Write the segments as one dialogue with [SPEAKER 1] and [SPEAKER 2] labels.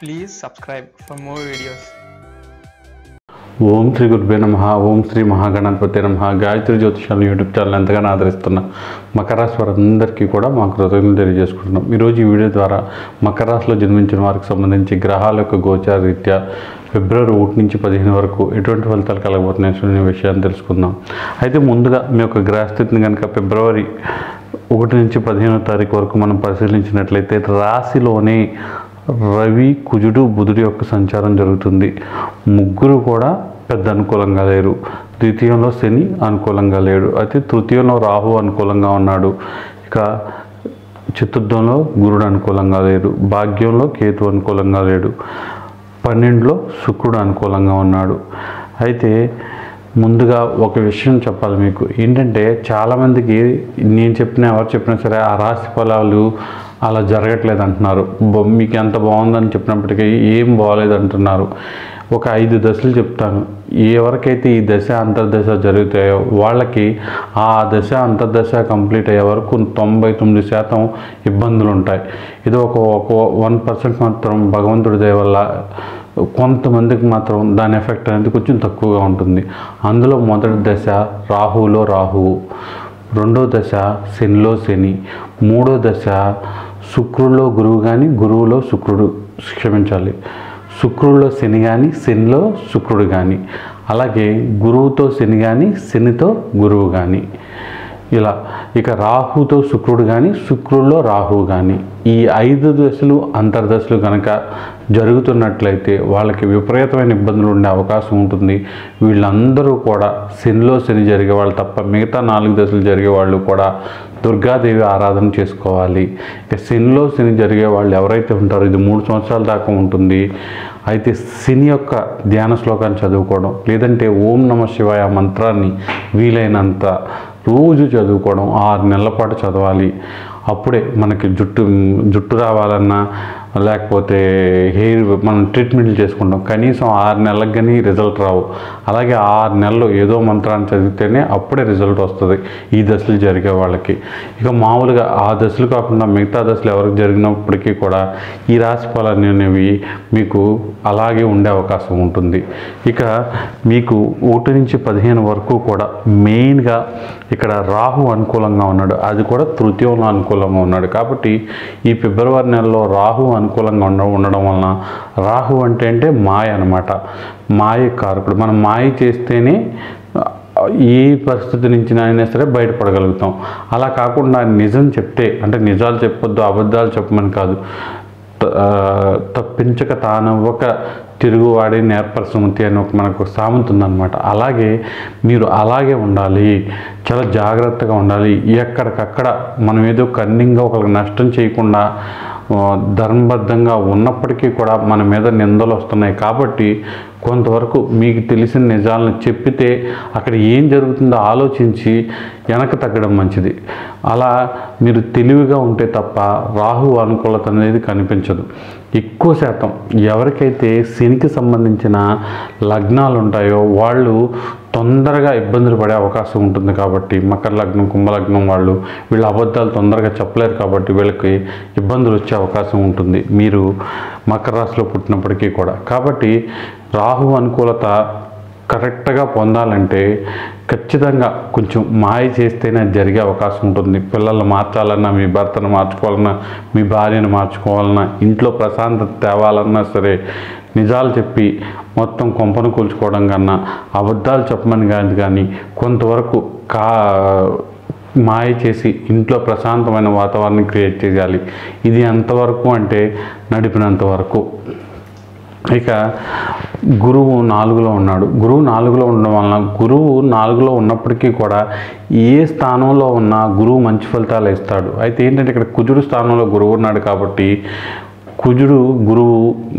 [SPEAKER 1] Please subscribe for more videos.
[SPEAKER 2] ఓం శ్రీ గురుభ్యో నమః. ఓం శ్రీ మహాగణాధిపతే నమః. గాయత్రి జ్యోతిషాలను యూట్యూబ్ ఛానల్ ఎంతగానో ఆదరిస్తున్న మకర రాశి వారందరికీ కూడా మా కృతజ్ఞతలు తెలియజేసుకుంటున్నాం. ఈరోజు ఈ వీడియో ద్వారా మకర రాశిలో జన్మించిన వారికి సంబంధించి గ్రహాల యొక్క గోచార రీత్యా ఫిబ్రవరి 1 నుంచి 15 వరకు ఎటువంటి ఫలితాలు కలగబోతున్నాయనే విషయాన్ని తెలుసుకుందాం. అయితే ముందుగా మీ యొక్క గ్రహస్థితిని కనుక ఫిబ్రవరి 1 నుంచి 15వ తారీఖు వరకు మనం పరిశీలించినట్లయితే రాశిలోనే రవి, కుజుడు, బుధుడు యొక్క సంచారం జరుగుతుంది. ముగ్గురు కూడా పెద్ద అనుకూలంగా లేరు. ద్వితీయంలో శని అనుకూలంగా లేడు. అయితే తృతీయంలో రాహు అనుకూలంగా ఉన్నాడు. ఇక చతుర్థంలో గురుడు అనుకూలంగా లేడు. భాగ్యంలో కేతు అనుకూలంగా లేడు. 12లో శుక్రుడు అనుకూలంగా ఉన్నాడు. అయితే ముందుగా ఒక విషయం చెప్పాలి మీకు ఏంటంటే, చాలామందికి నేను చెప్పినా ఎవరు చెప్పినా సరే ఆ రాశి ఫలాలు అలా జరగట్లేదు అంటున్నారు. మీకు ఎంత బాగుందని చెప్పినప్పటికీ ఏం బాగోలేదు అంటున్నారు. ఒక 5 దశలు చెప్తాను. ఎవరికైతే ఈ దశ అంతర్దశ జరుగుతాయో వాళ్ళకి ఆ దశ అంతర్దశ కంప్లీట్ అయ్యే వరకు 99% ఇబ్బందులు ఉంటాయి. ఇది ఒక 1% మాత్రం భగవంతుడి దయ వల్ల కొంతమందికి మాత్రం దాని ఎఫెక్ట్ అనేది కొంచెం తక్కువగా ఉంటుంది. అందులో మొదటి దశ రాహువులో రాహువు, రెండో దశ శనిలో శని, మూడో దశ శుక్రుల్లో గురువు కానీ గురువులో శుక్రుడు శుక్రుల్లో శని కానీ శనిలో శుక్రుడు కానీ, అలాగే గురువుతో శని కానీ శనితో గురువు కానీ, ఇలా ఇక రాహుతో శుక్రుడు కానీ శుక్రుల్లో రాహువు కానీ, ఈ 5 దశలు అంతర్దశలు కనుక జరుగుతున్నట్లయితే వాళ్ళకి విపరీతమైన ఇబ్బందులు ఉండే అవకాశం ఉంటుంది. వీళ్ళందరూ కూడా శనిలో శని జరిగే వాళ్ళు తప్ప మిగతా 4 దశలు జరిగే వాళ్ళు కూడా దుర్గాదేవి ఆరాధన చేసుకోవాలి. ఇక శనిలో శని జరిగే వాళ్ళు ఎవరైతే ఉంటారో ఇది 3 సంవత్సరాల దాకా ఉంటుంది. అయితే శని యొక్క ధ్యాన శ్లోకాన్ని చదువుకోవడం, లేదంటే ఓం నమః శివాయ మంత్రాన్ని వీలైనంత రోజు చదువుకోవడం, 6 నెలల పాటు చదవాలి. అప్పుడే మనకి జుట్టు రావాలన్నా లేకపోతే హెయిర్ మనం ట్రీట్మెంట్లు చేసుకుంటాం, కనీసం 6 నెలలకు కానీ రిజల్ట్ రావు. అలాగే 6 నెలలు ఏదో మంత్రాన్ని చదివితేనే అప్పుడే రిజల్ట్ వస్తుంది ఈ దశలు జరిగే వాళ్ళకి. ఇక మామూలుగా ఆ దశలు కాకుండా మిగతా దశలు ఎవరికి జరిగినప్పటికీ కూడా ఈ రాశి ఫలాలు అనేవి మీకు అలాగే ఉండే అవకాశం ఉంటుంది. ఇక మీకు 1 నుంచి 15 వరకు కూడా మెయిన్గా ఇక్కడ రాహు అనుకూలంగా ఉన్నాడు. అది కూడా తృతీయంలో అనుకూలంగా ఉన్నాడు. కాబట్టి ఈ ఫిబ్రవరి నెలలో రాహు అనుకూలంగా ఉండడం వలన, రాహు అంటే మాయ అన్నమాట, మాయ కారకుడు. మనం మాయ చేస్తేనే ఏ పరిస్థితి నుంచి అయినా సరే బయటపడగలుగుతాం. అలా కాకుండా నిజం చెప్తే, అంటే నిజాలు చెప్పొద్దు అబద్ధాలు చెప్పమని కాదు, తప్పించక తానవ్వక తిరుగువాడి నేర్పరసముతి అని మనకు సామెత ఉందన్నమాట. అలాగే మీరు అలాగే ఉండాలి, చాలా జాగ్రత్తగా ఉండాలి. ఎక్కడికక్కడ మనం ఏదో కన్నింగ్గా ఒకరికి నష్టం చేయకుండా ధర్మబద్ధంగా ఉన్నప్పటికీ కూడా మన మీద నిందలు వస్తున్నాయి. కాబట్టి కొంతవరకు మీకు తెలిసిన నిజాలను చెప్పితే అక్కడ ఏం జరుగుతుందో ఆలోచించి వెనక తగ్గడం మంచిది. అలా మీరు తెలివిగా ఉంటే తప్ప రాహు అనుకూలత అనేది కనిపించదు. ఎక్కువ శాతం ఎవరికైతే శనికి సంబంధించిన లగ్నాలు ఉంటాయో వాళ్ళు తొందరగా ఇబ్బందులు పడే అవకాశం ఉంటుంది. కాబట్టి మకర లగ్నం, కుంభలగ్నం వాళ్ళు వీళ్ళ అబద్ధాలు తొందరగా చెప్పలేరు. కాబట్టి వీళ్ళకి ఇబ్బందులు వచ్చే అవకాశం ఉంటుంది మీరు మకర రాశిలో పుట్టినప్పటికీ కూడా. కాబట్టి రాహు అనుకూలత కరెక్ట్గా పొందాలంటే ఖచ్చితంగా కొంచెం మాయ చేస్తేనే జరిగే అవకాశం ఉంటుంది. పిల్లలు మార్చాలన్నా, మీ భర్తను మార్చుకోవాలన్నా, మీ భార్యను మార్చుకోవాలన్నా, ఇంట్లో ప్రశాంతత తేవాలన్నా సరే నిజాలు చెప్పి మొత్తం కొంపను కూల్చుకోవడం కన్నా అబద్ధాలు చెప్పమని కానీ కొంతవరకు మాయ చేసి ఇంట్లో ప్రశాంతమైన వాతావరణం క్రియేట్ చేయాలి. ఇది ఎంతవరకు అంటే నడిపినంత వరకు. ఇక గురువు 4లో ఉన్నాడు. గురువు 4లో ఉండడం వలన, గురువు 4లో ఉన్నప్పటికీ కూడా ఏ స్థానంలో ఉన్నా గురువు మంచి ఫలితాలు ఇస్తాడు. అయితే ఏంటంటే ఇక్కడ కుజుడు స్థానంలో గురువు ఉన్నాడు కాబట్టి కుజుడు గురువు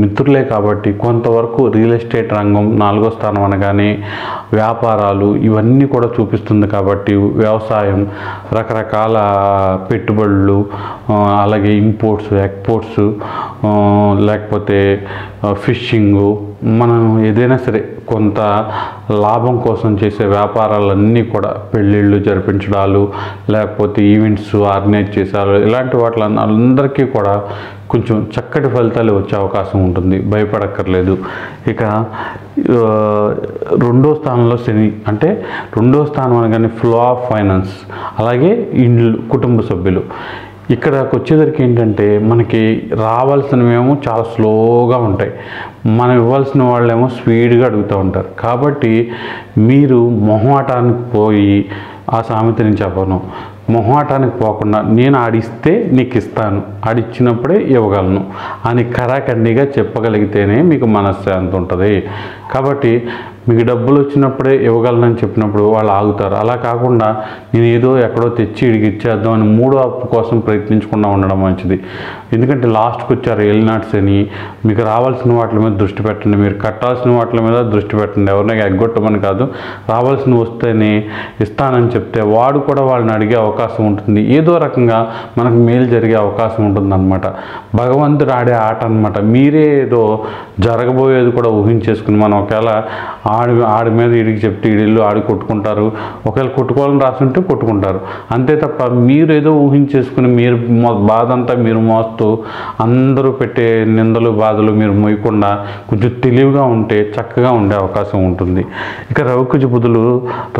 [SPEAKER 2] మిత్రులే కాబట్టి కొంతవరకు రియల్ ఎస్టేట్ రంగం 4వ స్థానం అనగానే వ్యాపారాలు ఇవన్నీ కూడా చూపిస్తుంది. కాబట్టి వ్యవసాయం, రకరకాల పెట్టుబడులు, అలాగే ఇంపోర్ట్స్, ఎక్స్పోర్ట్స్, లేకపోతే ఫిషింగు, మనం ఏదైనా సరే కొంత లాభం కోసం చేసే వ్యాపారాలన్నీ కూడా పెళ్ళిళ్ళు జరిపించడాలు, లేకపోతే ఈవెంట్స్ ఆర్గనైజ్ చేసాలు, ఇలాంటి వాటిలందరికీ కూడా కొంచెం చక్కటి ఫలితాలు వచ్చే అవకాశం ఉంటుంది, భయపడక్కర్లేదు. ఇక రెండో స్థానంలో శని, అంటే రెండో స్థానం అనగానే ఫ్లో ఆఫ్ ఫైనాన్స్, అలాగే ఇండ్లు, కుటుంబ సభ్యులు. ఇక్కడకు వచ్చేసరికి ఏంటంటే మనకి రావాల్సినవేమో చాలా స్లోగా ఉంటాయి, మనం ఇవ్వాల్సిన వాళ్ళేమో స్పీడ్గా అడుగుతూ ఉంటారు. కాబట్టి మీరు మొహమాటానికి పోయి, ఆ సామెత నేను చెప్పను, మొహమాటానికి పోకుండా నేను ఆడిస్తే నీకు ఇస్తాను, ఆడిచ్చినప్పుడే ఇవ్వగలను అని ఖరాఖండిగా చెప్పగలిగితేనే మీకు మనశ్శాంతి ఉంటుంది. కాబట్టి మీకు డబ్బులు వచ్చినప్పుడే ఇవ్వగలనని చెప్పినప్పుడు వాళ్ళు ఆగుతారు. అలా కాకుండా నేను ఏదో ఎక్కడో తెచ్చి ఇడికి ఇచ్చేద్దాం అని మూడో అప్పు కోసం ప్రయత్నించకుండా ఉండడం మంచిది. ఎందుకంటే లాస్ట్కి వచ్చారు ఏలినాట్స్ అని. మీకు రావాల్సిన వాటి మీద దృష్టి పెట్టండి, మీరు కట్టాల్సిన వాటి మీద దృష్టి పెట్టండి. ఎవరినైనా ఎగ్గొట్టమని కాదు, రావాల్సిన వస్తేనే ఇస్తానని చెప్తే వాడు కూడా వాళ్ళని అడిగే అవకాశం ఉంటుంది, ఏదో రకంగా మనకు మేలు జరిగే అవకాశం ఉంటుందన్నమాట. భగవంతుడు ఆడే ఆట అనమాట. మీరే ఏదో జరగబోయేది కూడా ఊహించేసుకుని, మనం ఒకవేళ ఆడి మీద ఈడికి చెప్తే ఈడిల్లు ఆడి కొట్టుకుంటారు, ఒకవేళ కొట్టుకోవాలని రాసుంటే కొట్టుకుంటారు, అంతే తప్ప మీరు ఏదో ఊహించేసుకుని మీరు బాధ అంతా మీరు మోస్తూ అందరూ పెట్టే నిందలు బాధలు మీరు మోయకుండా కొంచెం తెలివిగా ఉంటే చక్కగా ఉండే అవకాశం ఉంటుంది. ఇక రవికుజ బుధులు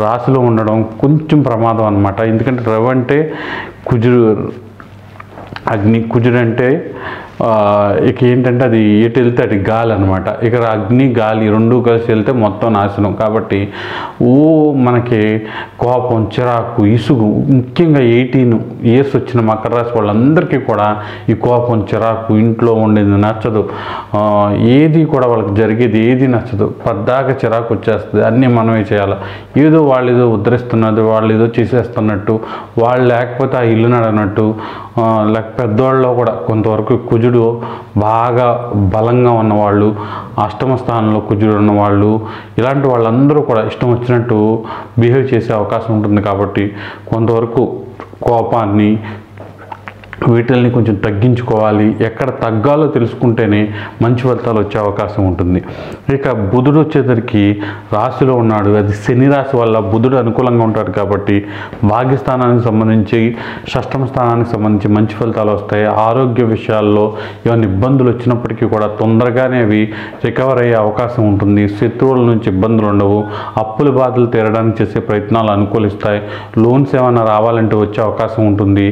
[SPEAKER 2] రాశిలో ఉండడం కొంచెం ప్రమాదం అన్నమాట. ఎందుకంటే రవి అంటే కుజుడు, అగ్ని, కుజుడు అంటే ఇక ఏంటంటే అది ఎటు వెళ్తే అటు గాలి అనమాట. ఇక అగ్ని గాలి రెండు కలిసి వెళ్తే మొత్తం నాశనం. కాబట్టి మనకి కోపం, చిరాకు, ఇసుగు, ముఖ్యంగా 18 ఇయర్స్ వచ్చిన మకర రాశి వాళ్ళందరికీ కూడా ఈ కోపం, చిరాకు, ఇంట్లో ఉండేది నచ్చదు, ఏది కూడా వాళ్ళకి జరిగేది ఏది నచ్చదు, పద్దాక చిరాకు వచ్చేస్తుంది, అన్నీ మనమే చేయాలి, ఏదో వాళ్ళు ఏదో ఉద్ధరిస్తున్నది, వాళ్ళు ఏదో చేసేస్తున్నట్టు, వాళ్ళు లేకపోతే ఆ ఇల్లు నడనట్టు. లేక పెద్దవాళ్ళలో కూడా కొంతవరకు కుజుడు బాగా బలంగా ఉన్నవాళ్ళు, అష్టమ స్థానంలో కుజుడు ఉన్నవాళ్ళు, ఇలాంటి వాళ్ళందరూ కూడా ఇష్టం వచ్చినట్టు బిహేవ్ చేసే అవకాశం ఉంటుంది. కాబట్టి కొంతవరకు కోపాన్ని, వీటిల్ని కొంచెం తగ్గించుకోవాలి. ఎక్కడ తగ్గాలో తెలుసుకుంటేనే మంచి ఫలితాలు వచ్చే అవకాశం ఉంటుంది. ఇక బుధుడు వచ్చేసరికి రాశిలో ఉన్నాడు, అది శని రాశి వల్ల బుధుడు అనుకూలంగా ఉంటాడు. కాబట్టి భాగ్యస్థానానికి సంబంధించి, షష్టమ స్థానానికి సంబంధించి మంచి ఫలితాలు వస్తాయి. ఆరోగ్య విషయాల్లో ఏమైనా ఇబ్బందులు వచ్చినప్పటికీ కూడా తొందరగానే అవి రికవర్ అయ్యే అవకాశం ఉంటుంది. శత్రువుల నుంచి ఇబ్బందులు ఉండవు. అప్పుల బాధలు తీరడానికి చేసే ప్రయత్నాలు అనుకూలిస్తాయి. లోన్స్ ఏమైనా రావాలంటే వచ్చే అవకాశం ఉంటుంది.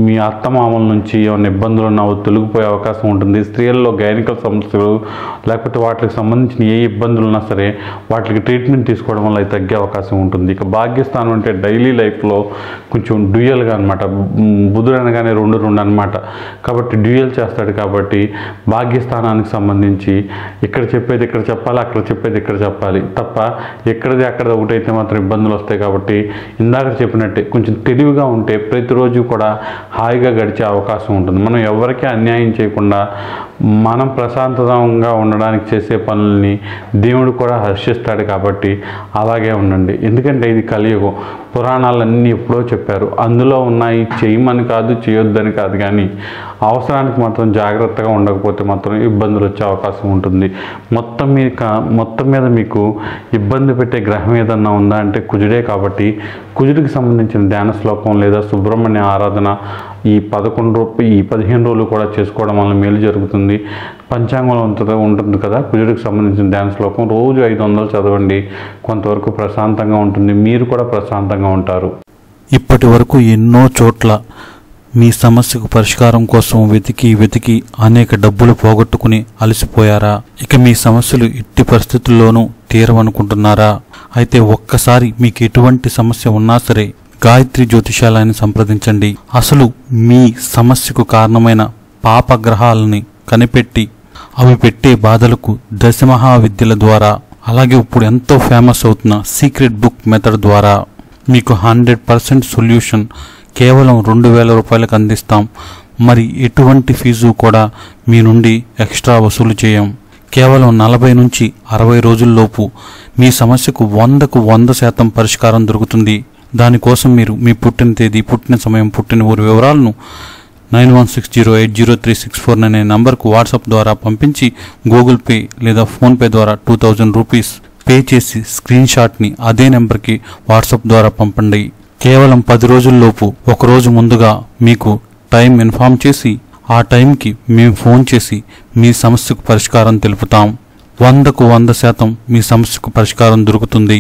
[SPEAKER 2] మీ అత్తమామల నుంచి ఏమైనా ఇబ్బందులు ఉన్నా తొలగిపోయే అవకాశం ఉంటుంది. స్త్రీలలో గైనికల్ సమస్యలు లేకపోతే వాటికి సంబంధించిన ఏ ఇబ్బందులు ఉన్నా సరే వాటికి ట్రీట్మెంట్ తీసుకోవడం వల్ల తగ్గే అవకాశం ఉంటుంది. ఇక భాగ్యస్థానం అంటే డైలీ లైఫ్లో కొంచెం డ్యూయల్గా అనమాట. బుధుడు అనగానే 2 అనమాట. కాబట్టి డ్యూయల్ చేస్తాడు. కాబట్టి భాగ్యస్థానానికి సంబంధించి ఇక్కడ చెప్పేది ఇక్కడ చెప్పాలి, అక్కడ చెప్పేది ఇక్కడ చెప్పాలి తప్ప ఎక్కడిది అక్కడ ఒకటైతే మాత్రం ఇబ్బందులు వస్తాయి. కాబట్టి ఇందాక చెప్పినట్టే కొంచెం తెలివిగా ఉంటే ప్రతిరోజు కూడా హాయిగా గడిచే అవకాశం ఉంటుంది. మనం ఎవరికీ అన్యాయం చేయకుండా మనం ప్రశాంతంగా ఉండడానికి చేసే పనుల్ని దేవుడు కూడా హర్షిస్తాడు. కాబట్టి అలాగే ఉండండి. ఎందుకంటే ఇది కలియుగం. పురాణాలన్నీ ఎప్పుడో చెప్పారు. అందులో ఉన్నాయి చేయమని కాదు, చేయొద్దని కాదు, కానీ అవసరానికి మాత్రం జాగ్రత్తగా ఉండకపోతే మాత్రం ఇబ్బందులు వచ్చే అవకాశం ఉంటుంది. మొత్తం మీద మీకు ఇబ్బంది పెట్టే గ్రహం ఏదన్నా ఉందా అంటే కుజుడే. కాబట్టి కుజుడికి సంబంధించిన ధ్యాన శ్లోకం లేదా సుబ్రహ్మణ్య ఆరాధన ఈ 15 రోజులు కూడా చేసుకోవడం వల్ల మేలు జరుగుతుంది. పంచాంగంలో ఉంటుంది కదా కుజుడికి సంబంధించిన ధ్యాన శ్లోకం, రోజు 500 చదవండి. కొంతవరకు ప్రశాంతంగా ఉంటుంది, మీరు కూడా ప్రశాంతంగా ఉంటారు.
[SPEAKER 3] ఇప్పటి వరకు ఎన్నో చోట్ల మీ సమస్యకు పరిష్కారం కోసం వెతికి అనేక డబ్బులు పోగొట్టుకుని అలసిపోయారా? ఇక మీ సమస్యలు ఎట్టి పరిస్థితుల్లోనూ తీరవనుకుంటున్నారా? అయితే ఒక్కసారి మీకు ఎటువంటి సమస్య ఉన్నా సరే గాయత్రి జ్యోతిషాలయాన్ని సంప్రదించండి. అసలు మీ సమస్యకు కారణమైన పాపగ్రహాలని కనిపెట్టి అవి పెట్టే బాధలకు దశమహావిద్యల ద్వారా, అలాగే ఇప్పుడు ఎంతో ఫేమస్ అవుతున్న సీక్రెట్ బుక్ మెథడ్ ద్వారా మీకు 100% సొల్యూషన్ కేవలం 2000 రూపాయలకు అందిస్తాం. మరి ఎటువంటి ఫీజు కూడా మీ నుండి ఎక్స్ట్రా వసూలు చేయం. కేవలం 40 నుంచి 60 రోజుల్లోపు మీ సమస్యకు 100కు 100% పరిష్కారం దొరుకుతుంది. దానికోసం మీరు మీ పుట్టిన తేదీ, పుట్టిన సమయం, పుట్టిన ఊరి వివరాలను 9160803649 అనే నంబర్కు వాట్సాప్ ద్వారా పంపించి గూగుల్ పే లేదా ఫోన్పే ద్వారా 2000 రూపీస్ పే చేసి స్క్రీన్ షాట్ని అదే నెంబర్కి వాట్సాప్ ద్వారా పంపండి. కేవలం 10 రోజుల్లోపు ఒకరోజు ముందుగా మీకు టైం ఇన్ఫామ్ చేసి ఆ టైంకి మేము ఫోన్ చేసి మీ సమస్యకు పరిష్కారం తెలుపుతాం. 100% మీ సమస్యకు పరిష్కారం దొరుకుతుంది.